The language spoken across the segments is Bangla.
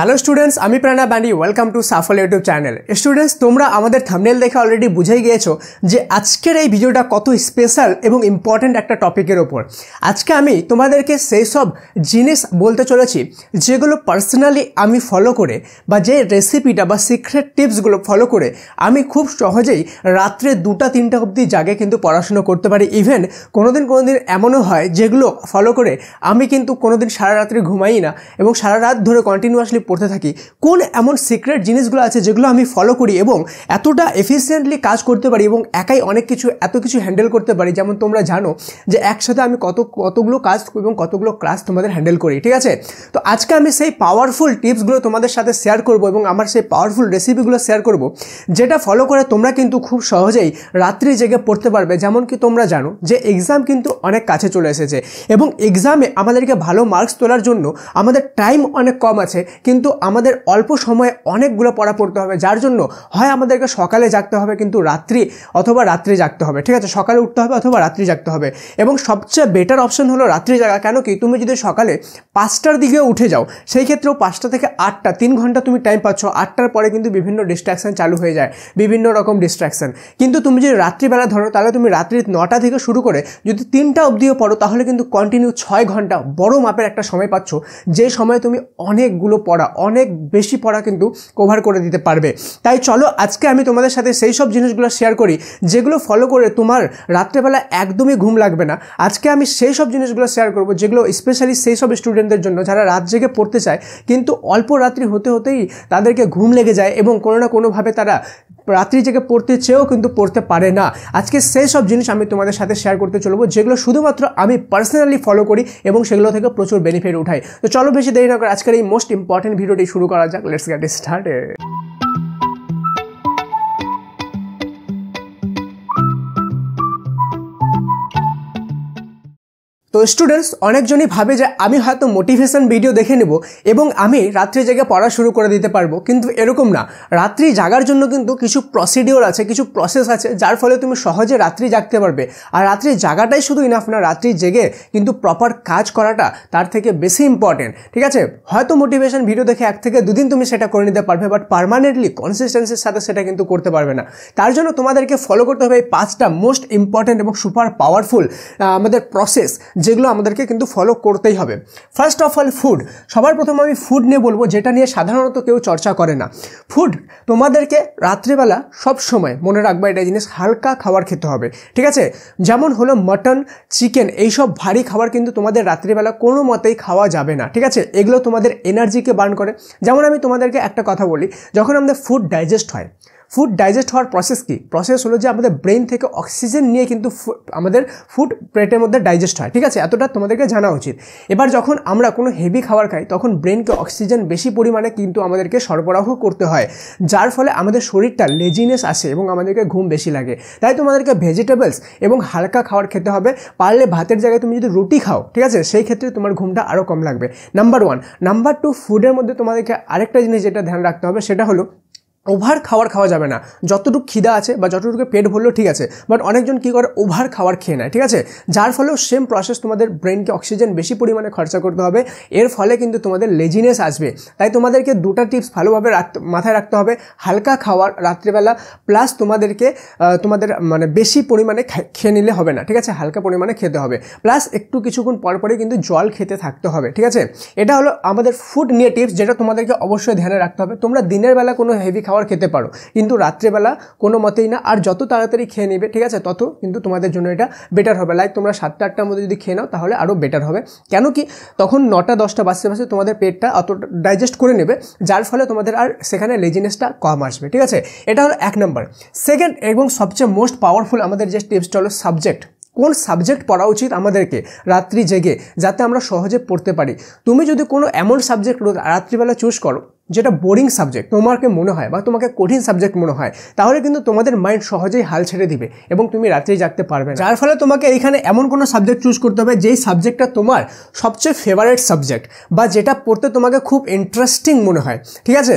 হ্যালো স্টুডেন্টস, আমি Prana Bandi. Welcome to Safal YouTube channel. Students, তোমরা আমাদের থাম্বনেল দেখে অলরেডি বুঝেই গিয়েছো যে আজকের এই ভিডিওটা কত স্পেশাল এবং ইম্পর্ট্যান্ট একটা টপিকের ওপর। আজকে আমি তোমাদেরকে সেই সব জিনিস বলতে চলেছি যেগুলো পার্সোনালি আমি ফলো করে, বা যে রেসিপিটা বা সিক্রেট টিপসগুলো ফলো করে আমি খুব সহজেই রাত্রে 2টা-3টা অবধি জাগে কিন্তু পড়াশুনো করতে পারি। ইভেন কোনোদিন এমনও হয় যেগুলো ফলো করে আমি কিন্তু কোনোদিন সারা রাত্রি ঘুমাই না এবং সারা রাত ধরে কন্টিনিউয়াসলি পড়তে থাকি। কোন এমন সিক্রেট জিনিসগুলো আছে যেগুলো আমি ফলো করি এবং এতটা এফিসিয়েন্টলি কাজ করতে পারি এবং একাই এত কিছু হ্যান্ডেল করতে পারি। যেমন তোমরা জানো যে একসাথে আমি কতগুলো কাজ এবং কতগুলো ক্লাস তোমাদের হ্যান্ডেল করি, ঠিক আছে? তো আজকে আমি সেই পাওয়ারফুল টিপসগুলো তোমাদের সাথে শেয়ার করব এবং আমার সেই পাওয়ারফুল রেসিপিগুলো শেয়ার করব, যেটা ফলো করে তোমরা কিন্তু খুব সহজেই রাত্রি জেগে পড়তে পারবে। যেমন কি তোমরা জানো যে এক্সাম কিন্তু অনেক কাছে চলে এসেছে এবং এক্সামে আমাদেরকে ভালো মার্কস তোলার জন্য আমাদের টাইম অনেক কম আছে, কিন্তু আমাদের অল্প সময়ে অনেকগুলো পড়া পড়তে হবে। যার জন্য হয় আমাদেরকে সকালে জাগতে হবে কিন্তু রাত্রি জাগতে হবে, ঠিক আছে? সকালে উঠতে হবে অথবা রাত্রি জাগতে হবে। এবং সবচেয়ে বেটার অপশন হলো রাত্রি জাগা। কেন কি, তুমি যদি সকালে 5টার দিকে উঠে যাও, সেই ক্ষেত্রেও 5টা থেকে 8টা 3 ঘন্টা তুমি টাইম পাচ্ছ। 8টার পরে কিন্তু বিভিন্ন ডিস্ট্রাকশান চালু হয়ে যায়, বিভিন্ন রকম ডিস্ট্রাকশান। কিন্তু তুমি যদি রাত্রিবেলা ধরো, তাহলে তুমি রাত্রি 9টা থেকে শুরু করে যদি 3টা অবধিও পড়ো, তাহলে কিন্তু কন্টিনিউ 6 ঘন্টা বড় মাপের একটা সময় পাচ্ছ, যে সময় তুমি অনেকগুলো পড়া, অনেক বেশি পড়া কিন্তু কভার করে দিতে পারবে। তাই চলো আজকে আমি তোমাদের সাথে সেই সব জিনিসগুলো শেয়ার করি যেগুলো ফলো করে তোমার রাত্রেবেলা একদমই ঘুম লাগবে না। আজকে আমি সেই সব জিনিসগুলো শেয়ার করব যেগুলো স্পেশালি সেই সব স্টুডেন্টদের জন্য যারা রাত জেগে পড়তে চায় কিন্তু অল্প রাত্রি হতেই তাদেরকে ঘুম লেগে যায় এবং কোনো না কোনোভাবে তারা রাত্রি জেগে পড়তে চেয়েও কিন্তু পড়তে পারে না। আজকে সেই সব জিনিস আমি তোমাদের সাথে শেয়ার করতে চলবো যেগুলো শুধুমাত্র আমি পার্সোনালি ফলো করি এবং সেগুলো থেকে প্রচুর বেনিফিট উঠাই। তো চলো বেশি দেরি না করে আজকের এই মোস্ট ইম্পর্টেন্ট ভিডিওটি শুরু করা যাক। Let's get started. তো স্টুডেন্টস, অনেকজনই ভাবে যে আমি হয়তো মোটিভেশন ভিডিও দেখে নেব এবং আমি রাত্রি জেগে পড়া শুরু করে দিতে পারবো, কিন্তু এরকম না। রাত্রি জাগার জন্য কিন্তু কিছু প্রসিডিওর আছে, কিছু প্রসেস আছে, যার ফলে তুমি সহজে রাত্রি জাগতে পারবে। আর রাত্রি জাগাটাই শুধু ইনাফ না, রাত্রি জেগে কিন্তু প্রপার কাজ করাটা তার থেকে বেশি ইম্পর্টেন্ট, ঠিক আছে? হয়তো মোটিভেশন ভিডিও দেখে 1 থেকে 2 দিন তুমি সেটা করে নিতে পারবে, বাট পার্মানেন্টলি কনসিস্টেন্সির সাথে সেটা কিন্তু করতে পারবে না। তার জন্য তোমাদেরকে ফলো করতে হবে এই 5টা মোস্ট ইম্পর্টেন্ট এবং সুপার পাওয়ারফুল আমাদের প্রসেস, যেগুলো আমাদেরকে কিন্তু ফলো করতেই হবে। First of all food. সবার প্রথম আমি ফুড নিয়ে বলবো, যেটা নিয়ে সাধারণত কেউ চর্চা করে না। ফুড, তোমাদেরকে রাত্রিবেলা সব সময় মনে রাখবা এটা জিনিস, হালকা খাবার খেতে হবে, ঠিক আছে? যেমন হলো মাটন, চিকেন, এইসব ভারী খাবার কিন্তু তোমাদের রাত্রিবেলা কোনো মতেই খাওয়া যাবে না, ঠিক আছে? এগুলো তোমাদের এনার্জিকে বার্ন করে। যেমন আমি তোমাদেরকে একটা কথা বলি, যখন আমাদের ফুড ডাইজেস্ট হয়, ফুড ডাইজেস্ট হওয়ার প্রসেস কি? প্রসেস হলো যে আমাদের ব্রেন থেকে অক্সিজেন নিয়ে কিন্তু আমাদের ফুড পেটের মধ্যে ডাইজেস্ট হয়, ঠিক আছে? এতটা তোমাদেরকে জানা উচিত। এবার যখন আমরা কোনো হেভি খাবার খাই, তখন ব্রেনকে অক্সিজেন বেশি পরিমাণে কিন্তু আমাদেরকে সরবরাহ করতে হয়, যার ফলে আমাদের শরীরটা লেজিনেস আসে এবং আমাদেরকে ঘুম বেশি লাগে। তাই তোমাদেরকে ভেজিটেবলস এবং হালকা খাবার খেতে হবে। পারলে ভাতের জায়গায় তুমি যদি রুটি খাও, ঠিক আছে, সেই ক্ষেত্রে তোমার ঘুমটা আরও কম লাগবে। নাম্বার 1। নাম্বার 2, ফুডের মধ্যে তোমাদেরকে আরেকটা জিনিস যেটা ধ্যান রাখতে হবে, সেটা হলো ওভার খাওয়া যাবে না। যতটুকু খিদা আছে বা যতটুকু পেট ভরলেও ঠিক আছে, বাট অনেকজন কী করে, ওভার খাবার খেয়ে নেয়, ঠিক আছে? যার ফলেও সেম প্রসেস, তোমাদের ব্রেনকে অক্সিজেন বেশি পরিমাণে খরচা করতে হবে, এর ফলে কিন্তু তোমাদের লেজিনেস আসবে। তাই তোমাদেরকে 2টা টিপস ভালোভাবে মাথায় রাখতে হবে। হালকা খাবার রাত্রিবেলা, প্লাস তোমাদেরকে তোমাদের মানে বেশি পরিমাণে খেয়ে নিলে হবে না, ঠিক আছে? হালকা পরিমাণে খেতে হবে, প্লাস একটু কিছুক্ষণ পরপরই কিন্তু জল খেতে থাকতে হবে, ঠিক আছে? এটা হলো আমাদের ফুড নিয়ে টিপস, যেটা তোমাদেরকে অবশ্যই ধ্যানে রাখতে হবে। তোমরা দিনের বেলা কোনো হেভি খাবার খেতে পারো, কিন্তু রাত্রেবেলা কোনো মতেই না। আর যত তাড়াতাড়ি খেয়ে নেবে, ঠিক আছে, তত কিন্তু তোমাদের জন্য এটা বেটার হবে। লাইক তোমরা 7টা-8টার মধ্যে যদি খেয়ে নাও, তাহলে আরও বেটার হবে। কেন কি, তখন 9টা-10টা বাজতে তোমাদের পেটটা অত ডাইজেস্ট করে নেবে, যার ফলে তোমাদের আর সেখানে লেজিনেসটা কম আসবে, ঠিক আছে? এটা হলো 1 নম্বর। সেকেন্ড এবং সবচেয়ে মোস্ট পাওয়ারফুল আমাদের যে টিপসটা হলো সাবজেক্ট। কোন সাবজেক্ট পড়া উচিত আমাদেরকে রাত্রি জেগে, যাতে আমরা সহজে পড়তে পারি। তুমি যদি কোনো এমন সাবজেক্ট রাত্রিবেলা চুজ করো যেটা বোরিং সাবজেক্ট তোমাকে মনে হয় বা তোমাকে কঠিন সাবজেক্ট মনে হয়, তাহলে কিন্তু তোমাদের মাইন্ড সহজেই হাল ছেড়ে দিবে এবং তুমি রাত্রি জাগতে পারবে না। যার ফলে তোমাকে এইখানে এমন কোনো সাবজেক্ট চুজ করতে হবে যেই সাবজেক্টটা তোমার সবচেয়ে ফেভারিট সাবজেক্ট, বা যেটা পড়তে তোমাকে খুব ইন্টারেস্টিং মনে হয়, ঠিক আছে?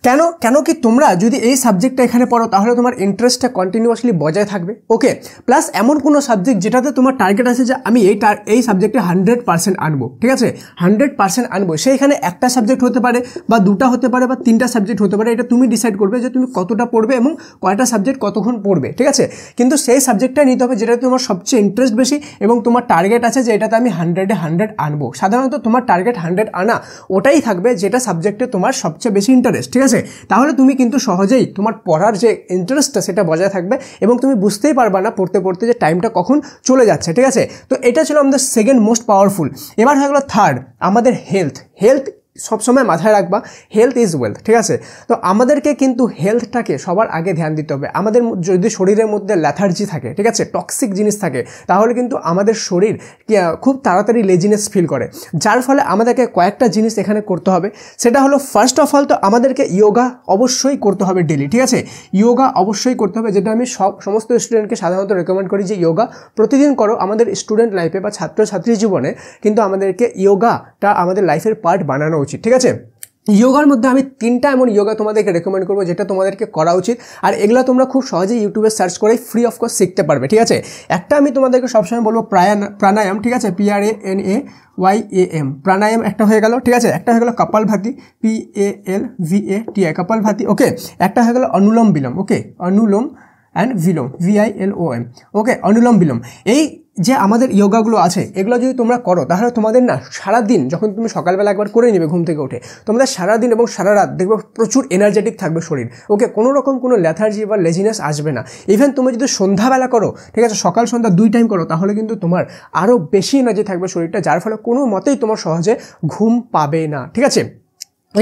কেন কেন কি তোমরা যদি এই সাবজেক্টটা এখানে পড়ো তাহলে তোমার ইন্টারেস্টটা কন্টিনিউয়াসলি বজায় থাকবে। ওকে, প্লাস এমন কোনো সাবজেক্ট যেটাতে তোমার টার্গেট আছে যে আমি এই সাবজেক্টে 100% আনবো, ঠিক আছে, 100% আনবো। সেইখানে একটা সাবজেক্ট হতে পারে বা দুটা হতে পারে বা তিনটা সাবজেক্ট হতে পারে, এটা তুমি ডিসাইড করবে যে তুমি কতটা পড়বে এবং কয়টা সাবজেক্ট কতক্ষণ পড়বে, ঠিক আছে। কিন্তু সেই সাবজেক্টটা নিতে হবে যেটা তোমার সবচেয়ে ইন্টারেস্ট বেশি এবং তোমার টার্গেট আছে যে এটাতে আমি 100-এ 100 আনবো। সাধারণত তোমার টার্গেট 100 আনা ওটাই থাকবে যেটা সাবজেক্টে তোমার সবচেয়ে বেশি ইন্টারেস্ট, ঠিক আছে। তাহলে তুমি কিন্তু সহজেই তোমার পড়ার যে ইন্টারেস্টটা সেটা বজায় থাকবে এবং তুমি বুঝতেই পারবা না পড়তে পড়তে যে টাইমটা কখন চলে যাচ্ছে, ঠিক আছে। তো এটা ছিল আমাদের সেকেন্ড মোস্ট পাওয়ারফুল। এবার হয়ে গেল থার্ড, আমাদের হেলথ সবসময় মাথায় রাখবা, হেলথ ইজ ওয়েলথ, ঠিক আছে। তো আমাদেরকে কিন্তু হেলথটাকে সবার আগে ধ্যান দিতে হবে। আমাদের যদি শরীরের মধ্যে ল্যাথার্জি থাকে, ঠিক আছে, টক্সিক জিনিস থাকে, তাহলে কিন্তু আমাদের শরীর খুব তাড়াতাড়ি লেজিনেস ফিল করে, যার ফলে আমাদেরকে কয়েকটা জিনিস এখানে করতে হবে। সেটা হলো ফার্স্ট অফ অল তো আমাদেরকে ইয়োগা অবশ্যই করতে হবে ডেলি, ঠিক আছে। ইয়োগা অবশ্যই করতে হবে, যেটা আমি সমস্ত স্টুডেন্টকে সাধারণত রেকমেন্ড করি যে ইয়োগা প্রতিদিন করো। আমাদের স্টুডেন্ট লাইফে বা ছাত্রছাত্রী জীবনে কিন্তু আমাদেরকে ইয়োগাটা আমাদের লাইফের পার্ট বানানো উচিত, ঠিক আছে। ইয়োগার মধ্যে আমি 3টা এমন ইয়োগা তোমাদেরকে রেকমেন্ড করবো যেটা তোমাদেরকে করা উচিত, আর এগুলো তোমরা খুব সহজেই ইউটিউবে সার্চ করে ফ্রি অফ কস্ট শিখতে পারবে, ঠিক আছে। একটা আমি তোমাদেরকে সবসময় বলবো প্রাণায়াম, ঠিক আছে, PRANAYAM, প্রাণায়াম একটা হয়ে গেল, ঠিক আছে। একটা হয়ে গেল কপালভাতি, PALVATI, কপালভাতি, ওকে। একটা হয়ে গেল অনুলোম বিলোম, ওকে, অনুলোম অ্যান্ড বিলোম, VILOM, ওকে, অনুলোম বিলোম। এই যে আমাদের ইয়োগাগুলো আছে এগুলো যদি তোমরা করো তাহলে তোমাদের না সারাদিন, যখন তুমি সকালবেলা একবার করে নিবে ঘুম থেকে উঠে, তোমাদের সারাদিন এবং সারা রাত দেখবে প্রচুর এনার্জেটিক থাকবে শরীর, ওকে। কোনো রকম কোনো ল্যাথার্জি বা লেজিনেস আসবে না। ইভেন তুমি যদি সন্ধ্যাবেলা করো, ঠিক আছে, সকাল সন্ধ্যা 2 টাইম করো, তাহলে কিন্তু তোমার আরও বেশি এনার্জি থাকবে শরীরটা, যার ফলে কোনো মতেই তোমার সহজে ঘুম পাবে না, ঠিক আছে।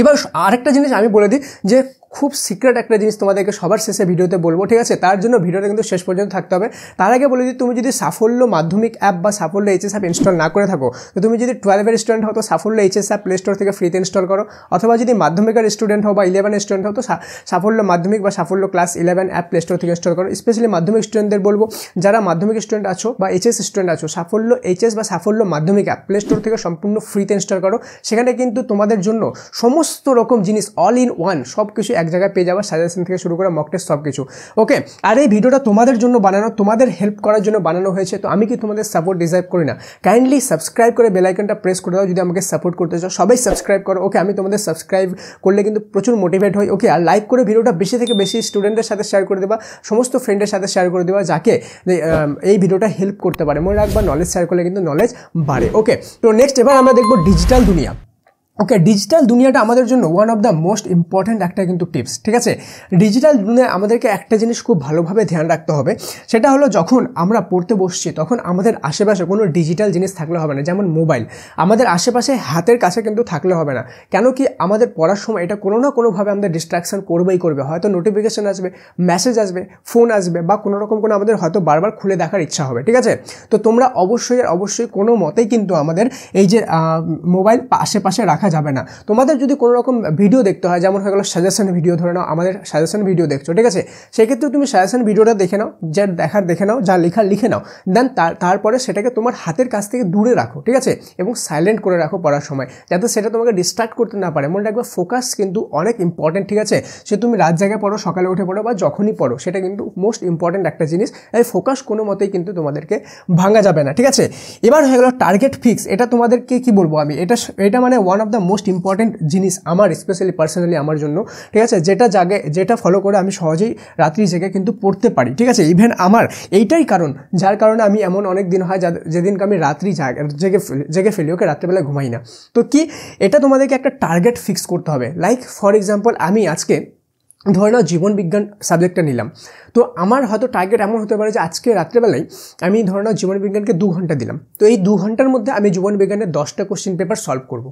এবার আরেকটা জিনিস আমি বলে দিই যে খুব সিক্রেট একটা জিনিস তোমাদেরকে সবার শেষে ভিডিওতে বলবো, ঠিক আছে। তার জন্য ভিডিওটা কিন্তু শেষ পর্যন্ত থাকতে হবে। তার আগে বলে দিই, তুমি যদি সাফল্য মাধ্যমিক অ্যাপ বা সাফল্য এইচএস অ্যাপ ইনস্টল না করে থাকো, তো তুমি যদি 12-এর স্টুডেন্ট হও তো সাফল্য এইচএস অ্যাপ প্লে স্টোর থেকে ফ্রিতে ইনস্টল করো, অথবা যদি মাধ্যমিকের স্টুডেন্ট হও বা 11 স্টুডেন্ট হও তো সাফল্য মাধ্যমিক বা সাফল্য ক্লাস 11 অ্যাপ প্লে স্টোর থেকে ইনস্টল করো। স্পেশালি মাধ্যমিক স্টুডেন্টদের বলবো, যারা মাধ্যমিক স্টুডেন্ট আছো বা এইচএস স্টুডেন্ট আছো, সাফল্য এইচএস বা সাফল্য মাধ্যমিক অ্যাপ প্লে স্টোর থেকে সম্পূর্ণ ফ্রিতে ইনস্টল করো। সেখানে কিন্তু তোমাদের জন্য সমস্ত রকম জিনিস অল ইন ওয়ান সব কিছু এক জায়গায় পেয়ে যাওয়া, সাজেশন থেকে শুরু করে মক টেস্ট সব কিছু, ওকে। আর এই ভিডিওটা তোমাদের জন্য বানানো, তোমাদের হেল্প করার জন্য বানানো হয়েছে। তো আমি কি তোমাদের সাপোর্ট ডিজার্ভ করি না? কাইন্ডলি সাবস্ক্রাইব করে বেল আইকনটা প্রেস করে দাও যদি আমাকে সাপোর্ট করতে চাও। সবাই সাবস্ক্রাইব করো, ওকে। আমি তোমাদের সাবস্ক্রাইব করলে কিন্তু প্রচুর মোটিভেট হই, ওকে। আর লাইক করে ভিডিওটা বেশি থেকে বেশি স্টুডেন্টদের সাথে শেয়ার করে দেবা, সমস্ত ফ্রেন্ডের সাথে শেয়ার করে দেবা, যাকে এই ভিডিওটা হেল্প করতে পারে। মনে রাখবা, নলেজ শেয়ার করলে কিন্তু নলেজ বাড়ে, ওকে। তো নেক্সট এবার আমরা দেখবো ডিজিটাল দুনিয়া, ওকে। ডিজিটাল দুনিয়াটা আমাদের জন্য one of the most important একটা কিন্তু টিপস, ঠিক আছে। ডিজিটাল দুনিয়ায় আমাদেরকে একটা জিনিস খুব ভালোভাবে ধ্যান রাখতে হবে, সেটা হলো যখন আমরা পড়তে বসছি তখন আমাদের আশেপাশে কোনো ডিজিটাল জিনিস থাকলে হবে না। যেমন মোবাইল আমাদের আশেপাশে হাতের কাছে কিন্তু থাকলে হবে না। কেন কি আমাদের পড়ার সময় এটা কোনো না কোনোভাবে আমাদের ডিস্ট্রাকশন করবেই করবে। হয়তো নোটিফিকেশন আসবে, মেসেজ আসবে, ফোন আসবে, বা কোনো রকম কোনো আমাদের হয়তো বারবার খুলে দেখার ইচ্ছা হবে, ঠিক আছে। তো তোমরা অবশ্যই কোনো মতেই কিন্তু আমাদের এই যে মোবাইল আশেপাশে রাখা যাবে না। তোমাদের যদি কোনো রকম ভিডিও দেখতে হয়, যেমন হয়ে গেল সাজেশন ভিডিও, ধরে নাও আমাদের সাজেশন ভিডিও দেখছো, ঠিক আছে, সেক্ষেত্রে তুমি সাজেশন ভিডিওটা দেখে নাও, যা দেখার দেখে নাও, যা লেখার লিখে নাও, দেন তারপরে সেটাকে তোমার হাতের কাছ থেকে দূরে রাখো, ঠিক আছে, এবং সাইলেন্ট করে রাখো পড়ার সময়, যাতে সেটা তোমাকে ডিস্ট্রাক্ট করতে না পারে। মনে রাখবে ফোকাস কিন্তু অনেক ইম্পর্টেন্ট, ঠিক আছে। সে তুমি রাত জায়গায় পড়ো, সকালে উঠে পড়ো, বা যখনই পড়ো, সেটা কিন্তু মোস্ট ইম্পর্টেন্ট একটা জিনিস। এই ফোকাস কোনো মতেই কিন্তু তোমাদেরকে ভাঙা যাবে না, ঠিক আছে। এবার হয়ে গেল টার্গেট ফিক্স। এটা তোমাদেরকে কি বলবো আমি, এটা মানে one of the most important জিনিস আমার, স্পেশালি পার্সোনালি আমার জন্য, ঠিক আছে। যেটা ফলো করে আমি সহজেই রাত্রি জেগে কিন্তু পড়তে পারি, ঠিক আছে। ইভেন আমার এইটাই কারণ, যার কারণে আমি এমন অনেক দিন হয় যেদিনকে আমি রাত্রি জেগে ফেলি, ওকে, রাত্রিবেলায় ঘুমাই না। তো কি এটা তোমাদেরকে একটা টার্গেট ফিক্স করতে হবে। লাইক ফর এক্সাম্পল, আমি আজকে ধরে নাও জীবনবিজ্ঞান সাবজেক্টটা নিলাম, তো আমার হয়তো টার্গেট এমন হতে পারে যে আজকে রাত্রেবেলায় আমি ধরে নাও জীবনবিজ্ঞানকে 2 ঘন্টা দিলাম, তো এই 2 ঘন্টার মধ্যে আমি জীবনবিজ্ঞানের 10টা কোশ্চেন পেপার সলভ করব।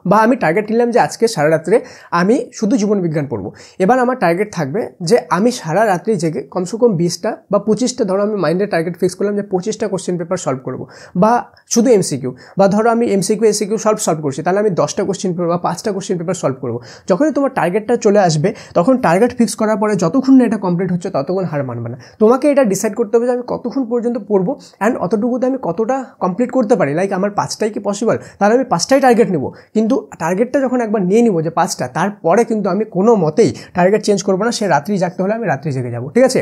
বা আমি টার্গেট নিলাম যে আজকে সারা রাত্রে আমি শুধু জীবনবিজ্ঞান পড়বো। এবার আমার টার্গেট থাকবে যে আমি সারা রাত্রি জেগে কমসে কম 20টা বা 25টা, ধরো আমি মাইন্ডের টার্গেট ফিক্স করলাম যে 25টা কোশ্চেন পেপার সলভ করবো, বা শুধু এমসিকিউ, বা ধরো আমি এসিকিউ সলভ করছি, তাহলে আমি 10টা কোশ্চেন পেপার বা 5টা কোশ্চেন পেপার সলভ করবো। যখনই তোমার টার্গেটটা চলে আসবে তখন টার্গেট ফিক্স করার পরে যতক্ষণ না এটা কমপ্লিট হচ্ছে ততক্ষণ হার মানবে না। তোমাকে এটা ডিসাইড করতে হবে যে আমি কতক্ষণ পর্যন্ত পড়বো অ্যান্ড অতটুকুতে আমি কতটা কমপ্লিট করতে পারি। লাইক আমার 5টাই কি পসিবল, তাহলে আমি 5টাই টার্গেট নেব। কিন্তু টার্গেটটা যখন একবার নিয়ে নিব যে 5টা, তারপরে কিন্তু আমি কোনো মতেই টার্গেট চেঞ্জ করবো না। সে রাত্রি জাগতে হলে আমি রাত্রি জেগে যাবো, ঠিক আছে।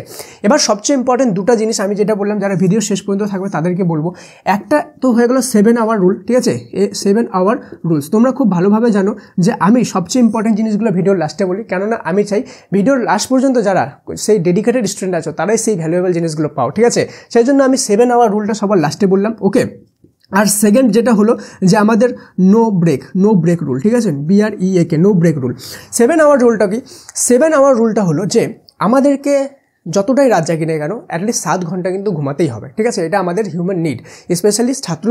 এবার সবচেয়ে ইম্পর্টেন্ট দুটো জিনিস আমি যেটা বললাম, যারা ভিডিও শেষ পর্যন্ত থাকবে তাদেরকে বলবো। একটা তো হয়ে গেল 7 আওয়ার রুল, ঠিক আছে। 7 আওয়ার রুলস তোমরা খুব ভালোভাবে জানো যে আমি সবচেয়ে ইম্পর্টেন্ট জিনিসগুলো ভিডিওর লাস্টে বলি, কেননা আমি চাই ভিডিওর লাস্ট পর্যন্ত যারা সেই ডেডিকেটেড স্টুডেন্ট আছো তারাই সেই ভ্যালুয়েবল জিনিসগুলো পাও, ঠিক আছে। সেই জন্য আমি 7 আওয়ার রুলটা সবার লাস্টে বললাম, ওকে। আর সেকেন্ড যেটা হলো যে আমাদের নো ব্রেক রুল, ঠিক আছে, BREAK, no break rule. 7 hour রুলটা কি? 7 আওয়ার রুলটা হলো যে আমাদেরকে যতটাই রাত জাগি না কেন অ্যাটলিস্ট 7 ঘন্টা কিন্তু ঘুমাতেই হবে, ঠিক আছে। এটা আমাদের হিউম্যান নিড, স্পেশালি ছাত্র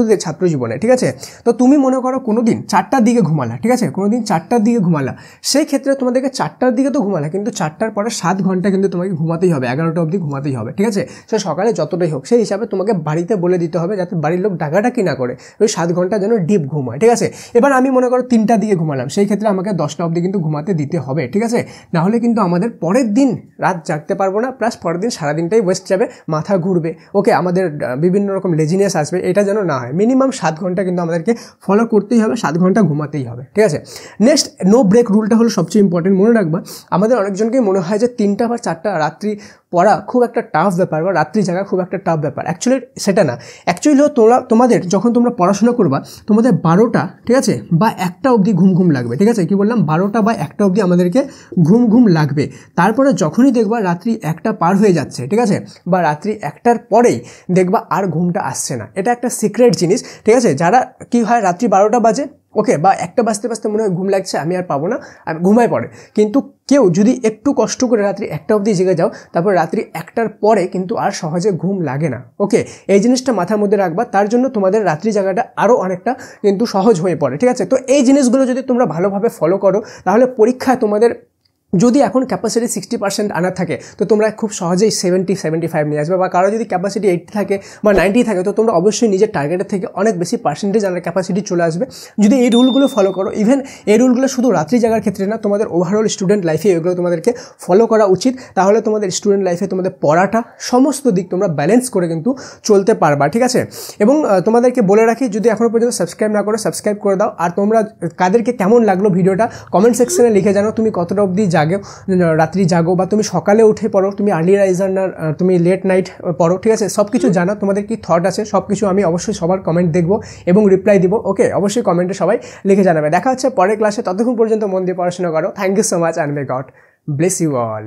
জীবনে, ঠিক আছে। তো তুমি মনে করো কোনো দিন 4টার দিকে ঘুমালা, ঠিক আছে, কোনো দিন 4টার দিকে ঘুমালা, সেই ক্ষেত্রে তোমাদেরকে 4টার দিকে তো ঘুমালা, কিন্তু 4টার পরে 7 ঘন্টা কিন্তু তোমাকে ঘুমাতেই হবে, 11টা অবধি ঘুমাতেই হবে, ঠিক আছে। সে সকালে যতটাই হোক সেই হিসাবে তোমাকে বাড়িতে বলে দিতে হবে যাতে বাড়ির লোক ডাকাডাকি না করে, ওই 7 ঘন্টা যেন ডিপ ঘুম হয়, ঠিক আছে। এবার আমি মনে করো 3টার দিকে ঘুমালাম, সেই ক্ষেত্রে আমাকে 10টা অবধি কিন্তু ঘুমাতে দিতে হবে, ঠিক আছে। নাহলে কিন্তু আমাদের পরের দিন রাত জাগতে পারবো না, প্লাস পরের দিন সারাদিনটাই ওয়েস্ট যাবে, মাথা ঘুরবে, ওকে, আমাদের বিভিন্ন রকম লেজিনেস আসবে, এটা যেন না হয়। মিনিমাম 7 ঘন্টা কিন্তু আমাদেরকে ফলো করতেই হবে, 7 ঘন্টা ঘুমাতেই হবে, ঠিক আছে। নেক্সট নো ব্রেক রুলটা হলো সবচেয়ে ইম্পর্টেন্ট, মনে রাখবা। আমাদের অনেকজনকেই মনে হয় যে 3টা বা 4টা রাত্রি পড়া খুব একটা টাফ ব্যাপার বা রাত্রি জাগা খুব একটা টাফ ব্যাপার। অ্যাকচুয়ালি সেটা না। অ্যাকচুয়ালি তোমাদের যখন তোমরা পড়াশোনা করবা তোমাদের 12টা, ঠিক আছে, বা 1টা অবধি ঘুম লাগবে, ঠিক আছে। কি বললাম? 12টা বা 1টা অবধি আমাদেরকে ঘুম লাগবে। তারপরে যখনই দেখবা রাত্রি 1টা পার হয়ে যাচ্ছে, ঠিক আছে, বা রাত্রি 1টার পরেই দেখবা আর ঘুমটা আসছে না। এটা একটা সিক্রেট জিনিস, ঠিক আছে। যারা কি হয় রাত্রি 12টা বাজে, ওকে, বা 1টা বাজতে মনে হয় ঘুম লাগছে, আমি আর পাবো না, আমি ঘুমায় পড়ে। কিন্তু কেউ যদি একটু কষ্ট করে রাত্রি 1টা অবধি জেগে যাও, তারপর রাত্রি 1টার পরে কিন্তু আর সহজে ঘুম লাগে না, ওকে। এই জিনিসটা মাথার মধ্যে রাখবা, তার জন্য তোমাদের রাত্রি জাগাটা আরও অনেকটা কিন্তু সহজ হয়ে পড়ে, ঠিক আছে। তো এই জিনিসগুলো যদি তোমরা ভালোভাবে ফলো করো তাহলে পরীক্ষায় তোমাদের যদি এখন ক্যাপাসিটি 60% আনার থাকে তো তোমরা খুব সহজেই 70-75 নিয়ে আসবে, বা কারো যদি ক্যাপাসিটি 80 থাকে বা 90 থাকে তো তোমরা অবশ্যই নিজের টার্গেটের থেকে অনেক বেশি পার্সেন্টেজ আনার ক্যাপাসিটি চলে আসবে যদি এই রুলগুলো ফলো করো। ইভেন এই রুলগুলো শুধু রাত্রি জাগার ক্ষেত্রে না, তোমাদের ওভারঅল স্টুডেন্ট লাইফে এগুলো তোমাদেরকে ফলো করা উচিত। তাহলে তোমাদের স্টুডেন্ট লাইফে তোমাদের পড়াটা সমস্ত দিক তোমরা ব্যালেন্স করে কিন্তু চলতে পারবা, ঠিক আছে। এবং তোমাদেরকে বলে রাখি, যদি এখনও পর্যন্ত সাবস্ক্রাইব না করো সাবস্ক্রাইব করে দাও। আর তোমরা কাদেরকে কেমন লাগলো ভিডিওটা কমেন্ট সেকশনে লিখে জানো, তুমি কতটা অবধি রাত্রি জাগো, বা তুমি সকালে উঠে পড়ো, তুমি আর্লি রাইজার না তুমি লেট নাইট পড়ো, ঠিক আছে। সব কিছু জানা, তোমাদের কি থট আছে সব কিছু আমি অবশ্যই সবার কমেন্ট দেখবো এবং রিপ্লাই দিব, ওকে। অবশ্যই কমেন্টে সবাই লিখে জানাবে। দেখা হচ্ছে পরের ক্লাসে, ততক্ষণ পর্যন্ত মন দিয়ে পড়াশোনা করো। Thank you so much and may God bless you all.